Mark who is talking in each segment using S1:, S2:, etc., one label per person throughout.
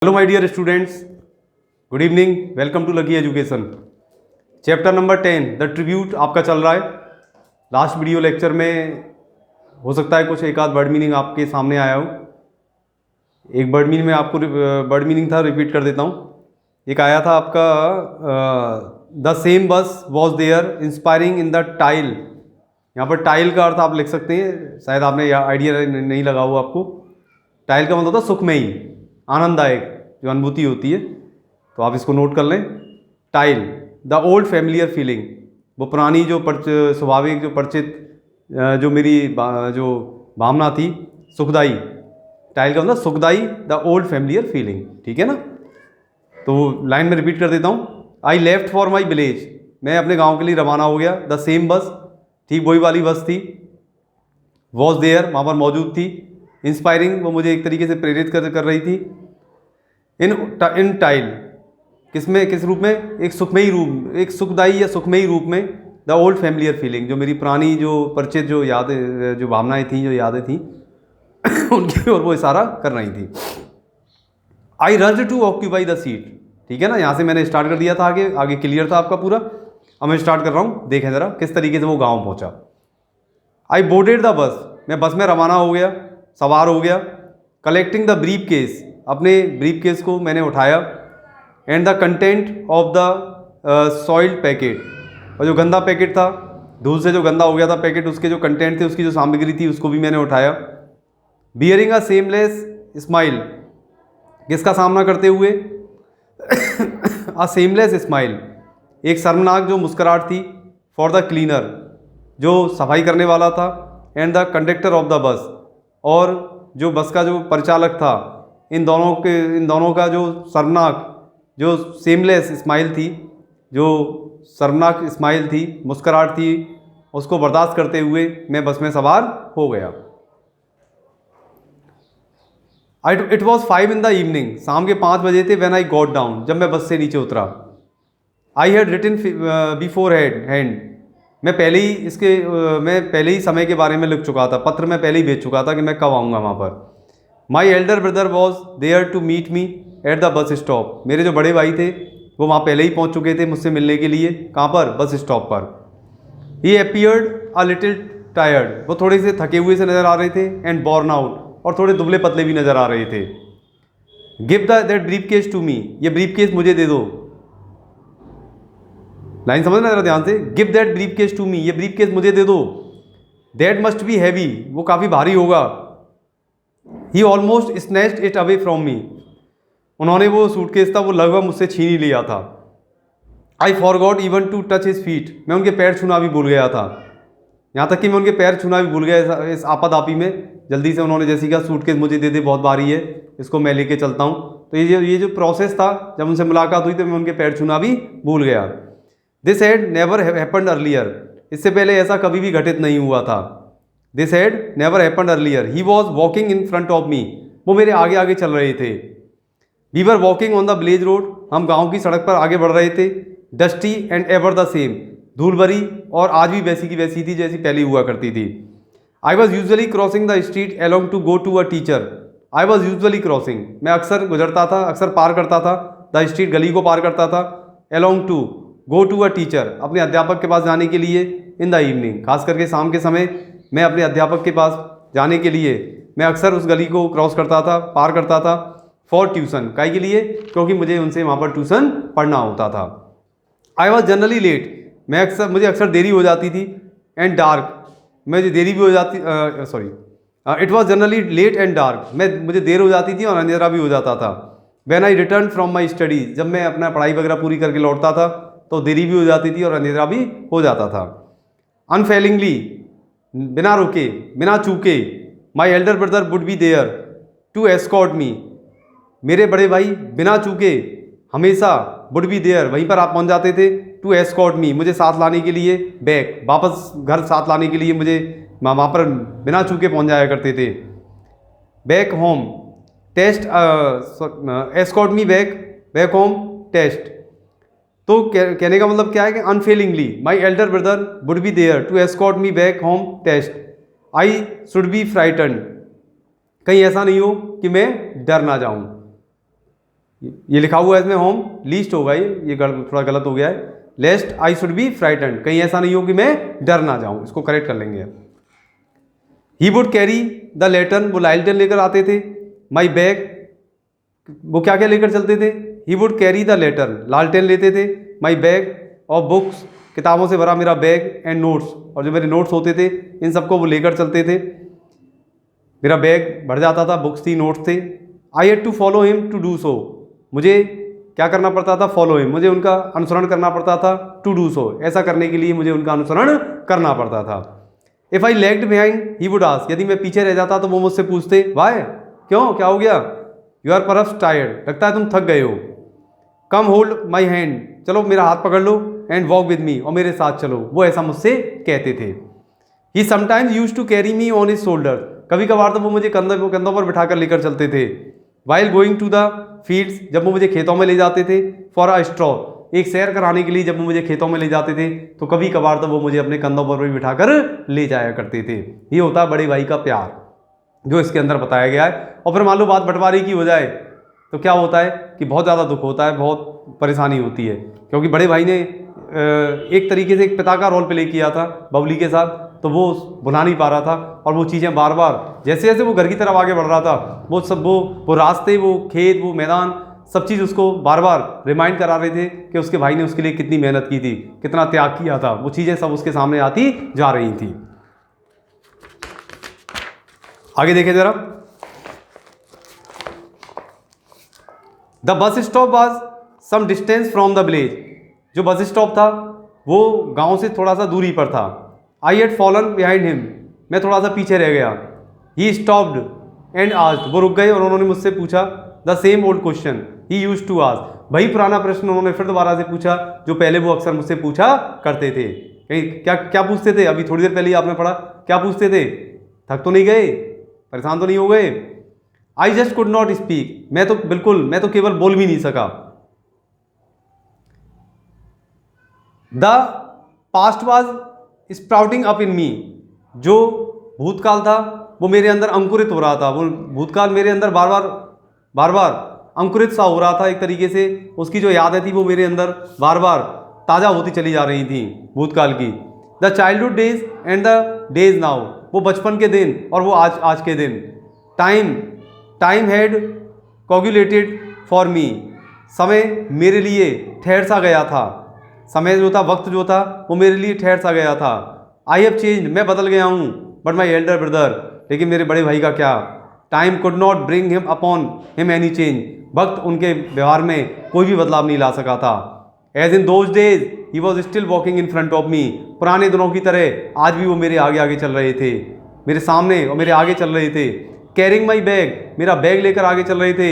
S1: Hello my dear students, good evening, welcome to lucky education. Chapter number 10 the tribute आपका चल रहा है। Last video lecture में हो सकता है कुछ एक आध वर्ड मीनिंग आपके सामने आया हो। एक वर्ड मीनिंग में आपको वर्ड मीनिंग था, रिपीट कर देता हूँ। एक आया था आपका the same bus was there inspiring in the tile. यहाँ पर टाइल का अर्थ आप लिख सकते हैं, शायद आपने आइडिया नहीं लगा हुआ आपको। टाइल का मतलब होता है सुखमयी, आनंददायक जो अनुभूति होती है, तो आप इसको नोट कर लें। Tile the old familiar feeling, वो पुरानी जो स्वाभाविक जो परिचित जो मेरी जो भावना थी, सुखदाई। टाइल का मतलब सुखदाई, द ओल्ड फैमिलियर फीलिंग, ठीक है ना। तो लाइन में रिपीट कर देता हूँ। I left for my village, मैं अपने गाँव के लिए रवाना हो गया। द सेम बस, ठीक वही वाली बस थी। वॉज देयर, वहाँ पर मौजूद थी। इंस्पायरिंग, वो मुझे एक तरीके से प्रेरित कर रही थी। इन टाइल, किस रूप में? एक सुखमयी रूप, एक सुखदायी या सुखमयी रूप में। द ओल्ड फैमिलियर फीलिंग, जो मेरी पुरानी जो परिचित जो यादें, जो भावनाएं थी, जो यादें थी उनकी ओर वो इशारा कर रही थी। I rushed to occupy the seat, ठीक है ना। यहाँ से मैंने स्टार्ट कर दिया था, आगे क्लियर था आपका पूरा। अब मैं स्टार्ट कर रहा हूँ, देखें ज़रा किस तरीके से वो गाँव पहुँचा। आई बोर्डेड द बस, मैं बस में रवाना हो गया, सवार हो गया। कलेक्टिंग द ब्रीफ केस, अपने ब्रीफ केस को मैंने उठाया। And the content of the soiled packet, और जो गंदा पैकेट था, धूल से जो गंदा हो गया था पैकेट, उसके जो कंटेंट थे, उसकी जो सामग्री थी, उसको भी मैंने उठाया। बियरिंग अ सेमलेस स्माइल, किसका सामना करते हुए? अ सेमलेस स्माइल, एक शर्मनाक जो मुस्कुराहट थी। फॉर द क्लीनर, जो सफाई करने वाला था। And the conductor of the bus, और जो बस का जो परिचालक था। इन दोनों का जो शर्मनाक, जो सेमलेस स्माइल थी, जो शर्मनाक स्माइल थी, मुस्कुराहट थी, उसको बर्दाश्त करते हुए मैं बस में सवार हो गया। It was 5 in the evening, शाम के 5 बजे थे। व्हेन आई गॉट डाउन, जब मैं बस से नीचे उतरा। I had written beforehand, मैं पहले ही समय के बारे में लिख चुका था, पत्र में पहले ही भेज चुका था कि मैं कब आऊँगा वहाँ पर। My elder brother was there to meet me at the bus stop, मेरे जो बड़े भाई थे वो वहाँ पहले ही पहुँच चुके थे मुझसे मिलने के लिए। कहाँ पर? बस स्टॉप पर। ही अपीयर्ड अ लिटिल टायर्ड, वो थोड़े से थके हुए से नज़र आ रहे थे। एंड बॉर्न आउट, और थोड़े दुबले पतले भी नज़र आ रहे थे। Give that briefcase to me, ये ब्रीफ केस मुझे दे दो। लाइन समझना जरा ध्यान से। Give that briefcase to me, ये ब्रीफ केस मुझे दे दो। दैट मस्ट बी हैवी, वो काफ़ी भारी होगा। He almost snatched it away from me, उन्होंने वो सूटकेस था वो लगभग मुझसे छीन ही लिया था। I forgot even to touch his feet, मैं उनके पैर छूना भी भूल गया था। यहाँ तक कि मैं उनके पैर छूना भी भूल गया इस आपाधापी में। जल्दी से उन्होंने जैसे कहा सूटकेस मुझे दे दे, बहुत भारी है, इसको मैं लेके चलता हूँ। तो ये जो प्रोसेस था, जब उनसे मुलाकात हुई तो मैं उनके पैर छूना भी भूल गया। This had never happened earlier, इससे पहले ऐसा कभी भी घटित नहीं हुआ था। This had never happened earlier. He was walking in front of me, वो मेरे आगे आगे चल रहे थे। We were walking on the village road, हम गांव की सड़क पर आगे बढ़ रहे थे। Dusty and ever the same, धूल भरी और आज भी वैसी की वैसी थी जैसी पहले हुआ करती थी। I was usually crossing the street along to go to a teacher, I was usually crossing, मैं अक्सर गुजरता था, अक्सर पार करता था। द स्ट्रीट, गली को पार करता था। Along to, go to a teacher, अपने अध्यापक के पास जाने के लिए। इन द इवनिंग, खास करके शाम के समय मैं अपने अध्यापक के पास जाने के लिए मैं अक्सर उस गली को क्रॉस करता था, पार करता था। फॉर ट्यूशन, काहे के लिए? क्योंकि मुझे उनसे वहाँ पर ट्यूशन पढ़ना होता था। आई वॉज जनरली लेट, मुझे अक्सर देरी हो जाती थी। एंड डार्क, मुझे देरी भी हो जाती, it was generally late and dark, मुझे देर हो जाती थी और अंधेरा भी हो जाता था। When I return from my studies, जब मैं अपना पढ़ाई वगैरह पूरी करके लौटता था तो देरी भी हो जाती थी और अंधेरा भी हो जाता था। अनफेलिंगली, बिना रुके, बिना चूके। My elder brother would be there to escort me, मेरे बड़े भाई बिना चूके हमेशा वुड बी देयर, वहीं पर आप पहुंच जाते थे। टू एस्कॉर्ट मी, मुझे साथ लाने के लिए। बैक, वापस घर साथ लाने के लिए मुझे वहाँ पर बिना चूके पहुंच जाया करते थे। Back home test, escort me back home test. तो कहने का मतलब क्या है कि unfailingly my elder brother would be there to escort me back home test. I should be frightened, कहीं ऐसा नहीं हो कि मैं डर ना जाऊं। ये लिखा हुआ है इसमें होम, लीस्ट होगा ये थोड़ा गलत हो गया है। लेस्ट आई शुड बी फ्राइटेंड, कहीं ऐसा नहीं हो कि मैं डर ना जाऊं, इसको करेक्ट कर लेंगे। He would carry the lantern, वो लालटेन लेकर आते थे। माई बैग, वो क्या क्या लेकर चलते थे? He would carry the lantern, लालटेन लेते थे। माई बैग ऑफ बुक्स, किताबों से भरा मेरा बैग। एंड नोट्स, और जो मेरे नोट्स होते थे इन सबको वो लेकर चलते थे। मेरा बैग भर जाता था, बुक्स थी, नोट्स थे। I had to follow him to do so, मुझे क्या करना पड़ता था? फॉलो हिम, मुझे उनका अनुसरण करना पड़ता था। टू डू सो, ऐसा करने के लिए मुझे उनका अनुसरण करना पड़ता था। If I lagged behind he would ask, यदि मैं पीछे रह जाता तो वो मुझसे पूछते वाई, क्यों, क्या हो गया? यू आर परहैप्स टायर्ड, लगता है तुम थक गए हो। कम होल्ड माई हैंड, चलो मेरा हाथ पकड़ लो। एंड वॉक विद मी, और मेरे साथ चलो, वो ऐसा मुझसे कहते थे। He sometimes use to carry me on his shoulder, कभी कभार तो वो मुझे कंधों पर बिठाकर लेकर चलते थे। While going to the fields, जब वो मुझे खेतों में ले जाते थे। फॉर अ स्ट्रॉ, एक सैर कराने के लिए जब वो मुझे खेतों में ले जाते थे तो कभी कभार तो वो मुझे अपने कंधों पर भी बिठाकर ले जाया करते थे। ये होता है बड़े भाई का प्यार जो इसके अंदर बताया गया है। और फिर मान लो बात बंटवारे की हो जाए तो क्या होता है कि बहुत ज़्यादा दुख होता है, बहुत परेशानी होती है, क्योंकि बड़े भाई ने एक तरीके से एक पिता का रोल प्ले किया था बबली के साथ, तो वो भुला नहीं पा रहा था। और वो चीज़ें बार बार जैसे जैसे वो घर की तरफ आगे बढ़ रहा था वो सब वो रास्ते, वो खेत, वो मैदान, सब चीज़ उसको बार बार रिमाइंड करा रहे थे कि उसके भाई ने उसके लिए कितनी मेहनत की थी, कितना त्याग किया था। वो चीज़ें सब उसके सामने आती जा रही थी। आगे देखें जरा। The bus stop was some distance from the village, जो बस स्टॉप था वो गांव से थोड़ा सा दूरी पर था। I had fallen behind him, मैं थोड़ा सा पीछे रह गया। ही स्टॉप्ड एंड आस्क्ड, वो रुक गए और उन्होंने मुझसे पूछा the same old question he used to ask, वही पुराना प्रश्न उन्होंने फिर दोबारा से पूछा जो पहले वो अक्सर मुझसे पूछा करते थे। कहीं क्या क्या पूछते थे? अभी थोड़ी देर पहले ही आपने पढ़ा, क्या पूछते थे? थक तो नहीं गए, परेशान तो नहीं हो गए? I just could not speak, मैं तो केवल बोल भी नहीं सका। The past was sprouting up in me, जो भूतकाल था वो मेरे अंदर अंकुरित हो रहा था। वो भूतकाल मेरे अंदर बार बार अंकुरित सा हो रहा था एक तरीके से। उसकी जो यादें थी वो मेरे अंदर बार बार ताज़ा होती चली जा रही थी भूतकाल की। The childhood days and the days now, वो बचपन के दिन और वो आज के दिन। Time had coagulated for me, समय मेरे लिए ठहर सा गया था। समय जो था, वक्त जो था वो मेरे लिए ठहर सा गया था। आई हैव चेंज्ड, मैं बदल गया हूँ। बट माई एल्डर ब्रदर, लेकिन मेरे बड़े भाई का क्या? Time could not bring him upon him any change, वक्त उनके व्यवहार में कोई भी बदलाव नहीं ला सका था। As in those days he was still walking in front of me, पुराने दिनों की तरह आज भी वो मेरे आगे आगे चल रहे थे, मेरे सामने और मेरे आगे चल रहे थे। कैरिंग माई बैग, मेरा बैग लेकर आगे चल रहे थे।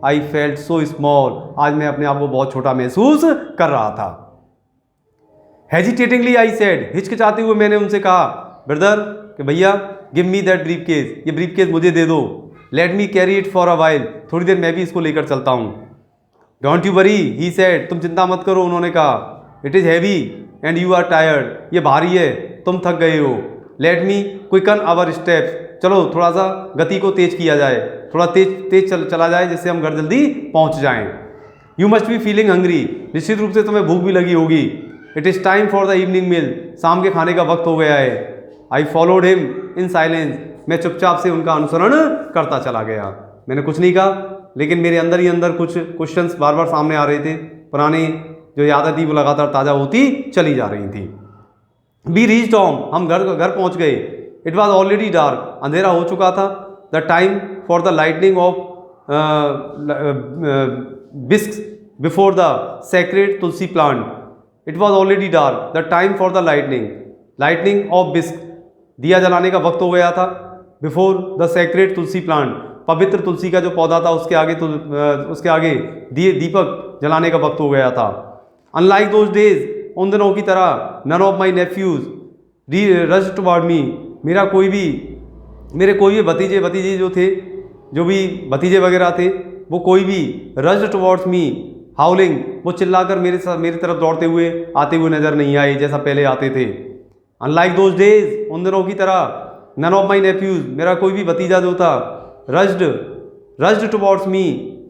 S1: आई फेल्ट सो स्मॉल, आज मैं अपने आप को बहुत छोटा महसूस कर रहा था। हेजिटेटिंगली आई सेड, हिचकिचाते हुए मैंने उनसे कहा, ब्रदर, कि भैया give me that briefcase, ये ब्रीफ केस मुझे दे दो। Let me carry it for a while, थोड़ी देर मैं भी इसको लेकर चलता हूँ। Don't you worry, he said, तुम चिंता मत करो, उन्होंने कहा। It is heavy and you are tired, ये भारी है, तुम थक गए हो। Let me quicken our steps, चलो थोड़ा सा गति को तेज किया जाए, थोड़ा तेज चला जाए जिससे हम घर जल्दी पहुँच जाएँ। You must be feeling hungry, निश्चित रूप से तुम्हें भूख भी लगी होगी। It is time for the evening meal, शाम के खाने का वक्त हो गया है। I followed him in silence, मैं चुपचाप से उनका अनुसरण करता चला गया। मैंने कुछ नहीं कहा, लेकिन मेरे अंदर ही अंदर कुछ क्वेश्चंस बार बार सामने आ रहे थे। पुरानी जो यादें थी वो लगातार ताज़ा होती चली जा रही थी। वी रीच्ड होम, हम घर पहुंच गए। इट वॉज ऑलरेडी डार्क, अंधेरा हो चुका था। The time for the lighting of bisque before the sacred tulsi plant, it was already dark. The time for the lighting of bisque, दिया जलाने का वक्त हो गया था। Before the sacred tulsi plant, पवित्र तुलसी का जो पौधा था उसके आगे दीपक जलाने का वक्त हो गया था। अनलाइक दोज डेज, उन दिनों की तरह, none of my nephews rushed toward me, मेरे कोई भी भतीजे जो थे, जो भी भतीजे वगैरह थे, वो कोई भी रश्ड टुवर्ड्स मी हाउलिंग, वो चिल्लाकर मेरी तरफ दौड़ते हुए आते हुए नजर नहीं आए जैसा पहले आते थे। अनलाइक दोज डेज, उन दिनों की तरह, नन ऑफ माई नेफ्यूज, मेरा कोई भी भतीजा जो था, रश्ड टुवर्ड्स मी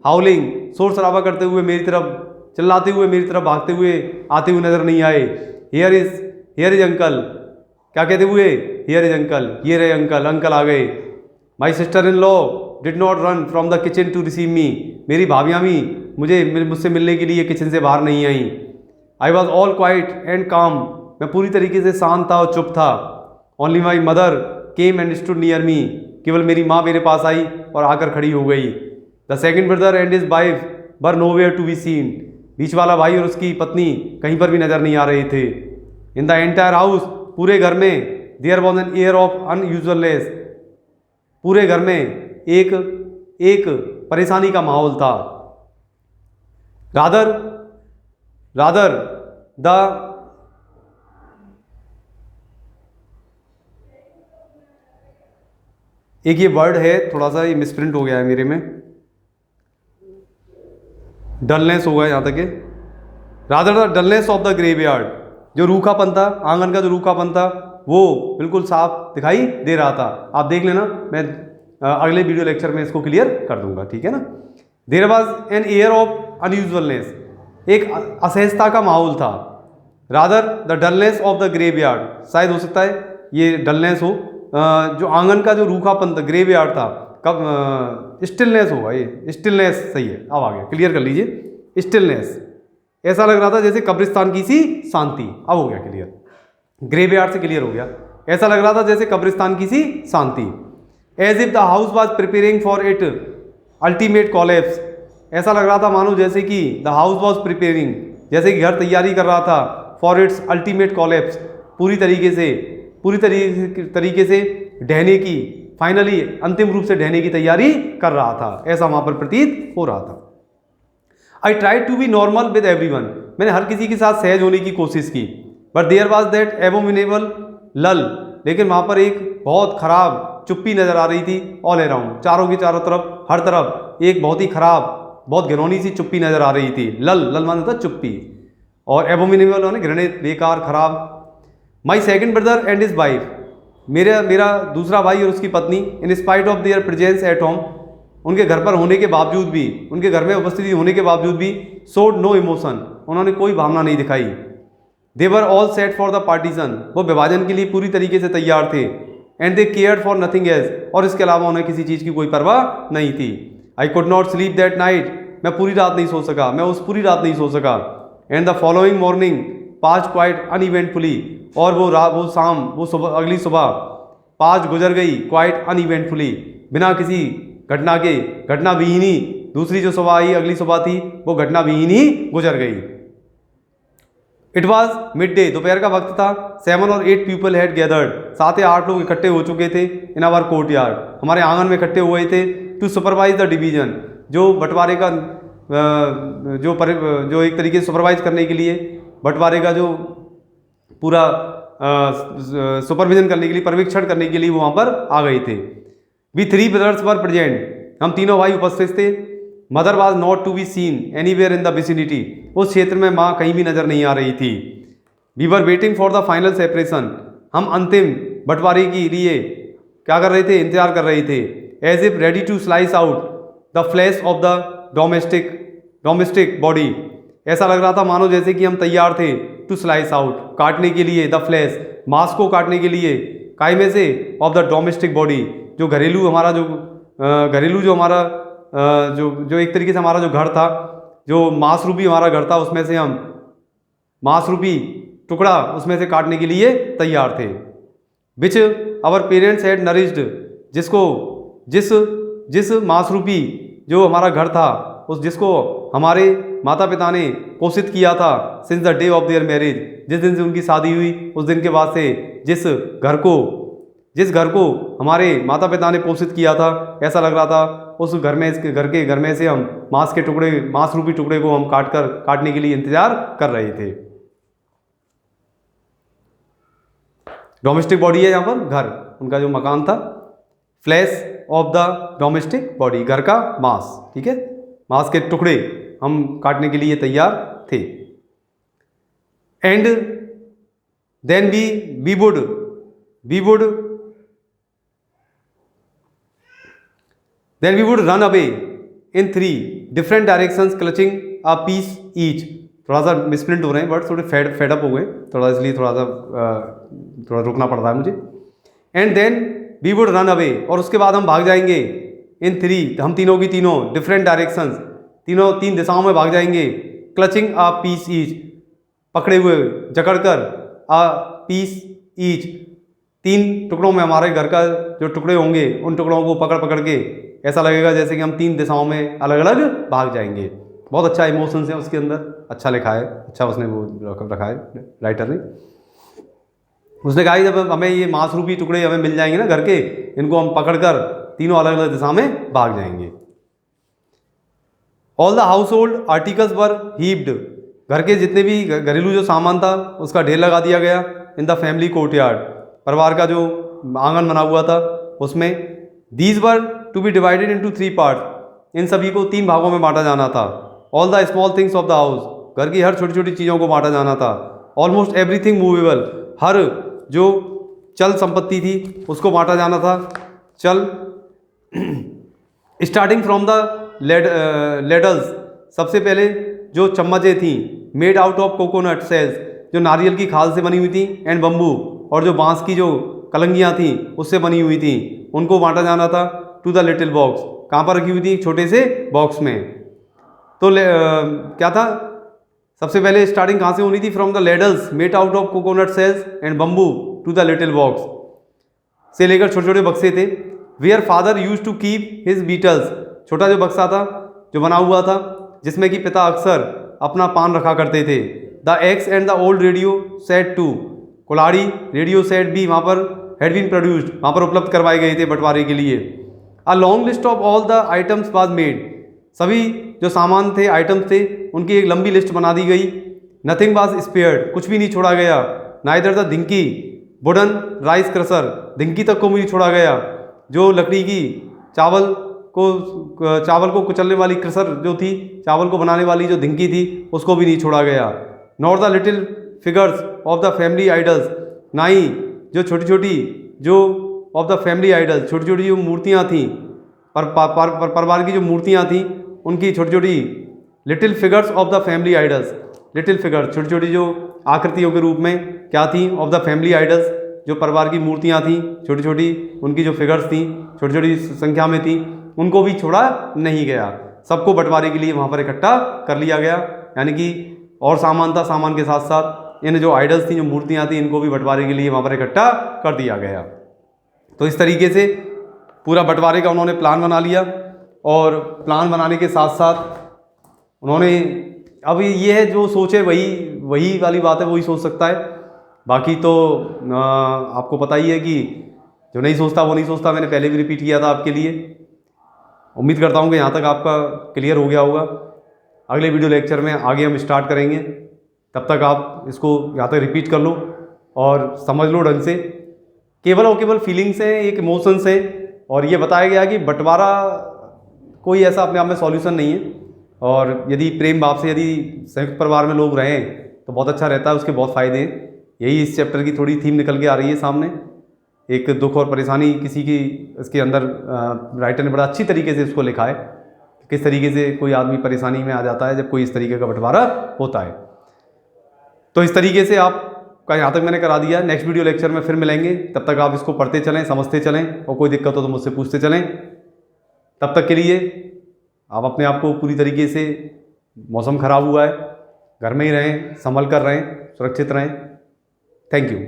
S1: हाउलिंग, शोर शराबा करते हुए मेरी तरफ, चिल्लाते हुए मेरी तरफ भागते हुए आते हुए नजर नहीं आए। हियर इज अंकल, क्या कहते हुए? हियर इज अंकल, ये रहे अंकल, अंकल आ गए। My sister in law did not run from the kitchen to receive me, मेरी भाभियाँ भी मुझसे मिलने के लिए किचन से बाहर नहीं आई। I was all quiet and calm, मैं पूरी तरीके से शांत था और चुप था। Only my mother came and stood near me, केवल मेरी माँ मेरे पास आई और आकर खड़ी हो गई। The second brother and his wife were nowhere to be seen, बीच वाला भाई और उसकी पत्नी कहीं पर भी नजर नहीं आ रहे थे। इन द एंटायर हाउस, पूरे घर में, there was an air of unusualness, पूरे घर में एक परेशानी का माहौल था। रादर द एक ये वर्ड है, थोड़ा सा ये मिसप्रिंट हो गया है मेरे में, डलनेस होगा यहाँ तक है। Rather the dullness of the graveyard, जो रूखापन था, आंगन का जो रूखापन था वो बिल्कुल साफ दिखाई दे रहा था। आप देख लेना, मैं अगले वीडियो लेक्चर में इसको क्लियर कर दूंगा, ठीक है ना। There was an air of unusualness, एक असहजता का माहौल था। Rather the dullness of the graveyard, शायद हो सकता है ये डलनेस हो, जो आंगन का जो रूखापन था, ग्रेवयार्ड था, कब स्टिलनेस होगा, ये स्टिलनेस सही है। अब आ गया, क्लियर कर लीजिए, स्टिलनेस, ऐसा लग रहा था जैसे कब्रिस्तान की सी शांति। अब हो गया क्लियर, ग्रेवयार्ड से क्लियर हो गया, ऐसा लग रहा था जैसे कब्रिस्तान की सी शांति। As if the house was preparing for it ultimate collapse, ऐसा लग रहा था मानो जैसे कि द हाउस वॉज प्रिपेयरिंग, जैसे कि घर तैयारी कर रहा था, फॉर इट्स अल्टीमेट कोलैप्स, पूरी तरीके से ढहने की, फाइनली अंतिम रूप से ढहने की तैयारी कर रहा था, ऐसा वहां पर प्रतीत हो रहा था। I try to be normal with everyone, मैंने हर किसी के साथ सहज होने की कोशिश की। But there was that abominable lull, लेकिन वहां पर एक बहुत खराब चुप्पी नजर आ रही थी। ऑल अराउंड, चारों की चारों तरफ, हर तरफ एक बहुत ही खराब, बहुत घिनौनी सी चुप्पी नजर आ रही थी। लल माने था चुप्पी, और एबोमिनेबल माने घृणित, बेकार, खराब। My second brother and his wife, मेरा दूसरा भाई और उसकी पत्नी, in spite of their presence at home, उनके घर पर होने के बावजूद भी, उनके घर में उपस्थिति होने के बावजूद भी, शोड नो इमोशन, उन्होंने कोई भावना नहीं दिखाई। They were all set for the partition, वो विभाजन के लिए पूरी तरीके से तैयार थे। And they cared for nothing else, और इसके अलावा उन्हें किसी चीज़ की कोई परवाह नहीं थी। I could not sleep that night, मैं पूरी रात नहीं सो सका, मैं उस पूरी रात नहीं सो सका। And the following morning passed quite uneventfully, और वो शाम, वो सुबह, अगली सुबह पास्ट गुजर गई क्वाइट अनइवेंटफुली, बिना किसी घटना के, घटना विहीन ही। दूसरी जो सुबह आई, अगली सुबह थी, वो घटना विहीन ही गुजर गई। इट वॉज मिड डे, दोपहर का वक्त था। 7 और 8 पीपल हैड गैदर्ड, 7 या 8 लोग इकट्ठे हो चुके थे। इन आवर कोर्ट यार्ड, हमारे आंगन में इकट्ठे हुए थे। टू सुपरवाइज द डिवीजन, जो बंटवारे का जो एक तरीके से सुपरवाइज करने के लिए, बंटवारे का जो पूरा सुपरविजन करने के लिए, पर्यवेक्षण करने के लिए वो वहाँ पर आ गए थे। वी 3 ब्रदर्स वर प्रेजेंट, हम तीनों भाई उपस्थित थे। Mother was not to be seen anywhere in the vicinity, उस क्षेत्र में माँ कहीं भी नजर नहीं आ रही थी। We were waiting for the final separation, हम अंतिम बंटवारे के लिए क्या कर रहे थे? इंतजार कर रहे थे। As if ready to slice out the flesh of the domestic body, ऐसा लग रहा था मानो जैसे कि हम तैयार थे टू स्लाइस आउट, काटने के लिए, द फ्लैश, मांस को काटने के लिए, काय में से, ऑफ द डोमेस्टिक बॉडी, जो घरेलू हमारा जो हमारा जो एक तरीके से हमारा जो घर था, जो मांस रूपी हमारा घर था, उसमें से हम मांस रूपी टुकड़ा उसमें से काटने के लिए तैयार थे। Which our parents had nourished, जिस मांस रूपी जो हमारा घर था, जिसको हमारे माता पिता ने पोषित किया था, since the day of their marriage, जिस दिन से उनकी शादी हुई उस दिन के बाद से जिस घर को हमारे माता पिता ने पोषित किया था, ऐसा लग रहा था उस घर में से हम मांस रूपी टुकड़े को हम काटने के लिए इंतजार कर रहे थे। डोमेस्टिक बॉडी है यहाँ पर घर, उनका जो मकान था। Flash of the domestic body, घर का मांस, ठीक है, मांस के टुकड़े हम काटने के लिए तैयार थे। And then we would run away in 3 different directions clutching a piece each. थोड़ा सा मिसप्रिंट हो रहे हैं, बट थोड़े फेड अप हो गए थोड़ा, इसलिए थोड़ा रुकना पड़ रहा है मुझे। And then we would run away, और उसके बाद हम भाग जाएंगे इन 3, हम तीनों की तीनों डिफरेंट डायरेक्शंस, 3 दिशाओं में भाग जाएंगे। क्लचिंग अ पीस ईच, पकड़े हुए, जकड़कर, अ पीस ईच, 3 टुकड़ों में, हमारे घर का जो टुकड़े होंगे उन टुकड़ों को पकड़ पकड़ के ऐसा लगेगा जैसे कि हम 3 दिशाओं में अलग अलग भाग जाएंगे। बहुत अच्छा इमोशंस है उसके अंदर, अच्छा लिखा है, अच्छा उसने वो रखा है राइटर ने। उसने कहा जब हमें ये मांस रूपी टुकड़े हमें मिल जाएंगे ना घर के, इनको हम पकड़कर तीनों अलग अलग दिशा में भाग जाएंगे। All the house hold articles were heaped, घर के जितने भी घरेलू जो सामान था उसका ढेर लगा दिया गया। इन द फैमिली कोर्टयार्ड, परिवार का जो आंगन बना हुआ था उसमें। These were to be divided into 3 parts, इन सभी को 3 भागों में बांटा जाना था। All the small things of the house, घर की हर छोटी छोटी चीज़ों को बांटा जाना था। ऑलमोस्ट एवरीथिंग मूवेबल, हर जो चल संपत्ति थी उसको बांटा जाना था। चल स्टार्टिंग फ्रॉम द लेडल्स, सबसे पहले जो चम्मचें थी, made out of coconut shells, जो नारियल की खाल से बनी हुई थी, एंड बम्बू, और जो बांस की जो कलंगियाँ थी उससे बनी हुई थी, उनको बांटा जाना था। टू द लिटिल बॉक्स, कहाँ पर रखी हुई थी? एक छोटे से बॉक्स में। तो क्या था, सबसे पहले स्टार्टिंग कहाँ से होनी थी? From the ladles made out of coconut shells and bamboo to the little box, से लेकर छोटे छोटे बक्से थे। Where father use to keep his betels, छोटा जो बक्सा था जो बना हुआ था जिसमें कि पिता अक्सर अपना पान रखा करते थे। The axe and the old radio set too, कुल्हाड़ी, रेडियो सेट भी वहाँ पर हैड बीन प्रोड्यूस्ड, वहाँ पर उपलब्ध करवाए गए थे बंटवारे के लिए। A long list of all the items was made, सभी जो सामान थे, आइटम्स थे, उनकी एक लंबी लिस्ट बना दी गई। नथिंग वाज स्पेयर्ड, कुछ भी नहीं छोड़ा गया। Neither the dhinki wooden rice crusher, धिंकी तक को भी नहीं छोड़ा गया, जो लकड़ी की चावल को कुचलने वाली क्रशर जो थी, चावल को बनाने वाली जो धिंकी थी, उसको भी नहीं छोड़ा गया। Not the little figures of the family idols, ना ही जो छोटी छोटी जो ऑफ द फैमिली आइडल्स, छोटी छोटी जो मूर्तियाँ थीं, परिवार की जो मूर्तियाँ थीं, उनकी छोटी छोटी little figures of the family idols, little figure, छोटी छोटी जो आकृतियों के रूप में क्या थी? ऑफ द फैमिली आइडल्स, जो परिवार की मूर्तियाँ थीं छोटी छोटी, उनकी जो फिगर्स थीं छोटी छोटी संख्या में थी, उनको भी छोड़ा नहीं गया। सबको बंटवारे के लिए वहाँ पर इकट्ठा कर लिया गया। यानी कि और सामान था, सामान के साथ साथ इन जो आइडल्स थी, जो मूर्तियाँ थी, इनको भी बंटवारे के लिए वहाँ पर इकट्ठा कर दिया गया। तो इस तरीके से पूरा बंटवारे का उन्होंने प्लान बना लिया, और प्लान बनाने के साथ साथ उन्होंने, अब ये है जो सोचे वही वाली बात है, वही सोच सकता है। बाकी तो आपको पता ही है कि जो नहीं सोचता वो नहीं सोचता, मैंने पहले भी रिपीट किया था आपके लिए। उम्मीद करता हूँ कि यहाँ तक आपका क्लियर हो गया होगा। अगले वीडियो लेक्चर में आगे हम स्टार्ट करेंगे, तब तक आप इसको यहाँ तक रिपीट कर लो और समझ लो ढंग से। केवल और केवल फीलिंग्स हैं, एक इमोशंस हैं, और ये बताया गया कि बंटवारा कोई ऐसा अपने आप में सॉल्यूशन नहीं है। और यदि प्रेम भाव से यदि संयुक्त परिवार में लोग रहें तो बहुत अच्छा रहता है, उसके बहुत फ़ायदे हैं। यही इस चैप्टर की थोड़ी थीम निकल के आ रही है सामने। एक दुख और परेशानी किसी की, इसके अंदर राइटर ने बड़ा अच्छी तरीके से इसको लिखा है, किस तरीके से कोई आदमी परेशानी में आ जाता है जब कोई इस तरीके का बंटवारा होता है। तो इस तरीके से आपका यहाँ तक मैंने करा दिया। नेक्स्ट वीडियो लेक्चर में फिर मिलेंगे, तब तक आप इसको पढ़ते चलें, समझते चलें, और कोई दिक्कत हो तो मुझसे पूछते चलें। तब तक के लिए आप अपने आप को पूरी तरीके से, मौसम ख़राब हुआ है, घर में ही रहें, संभल कर रहें, सुरक्षित रहें। Thank you.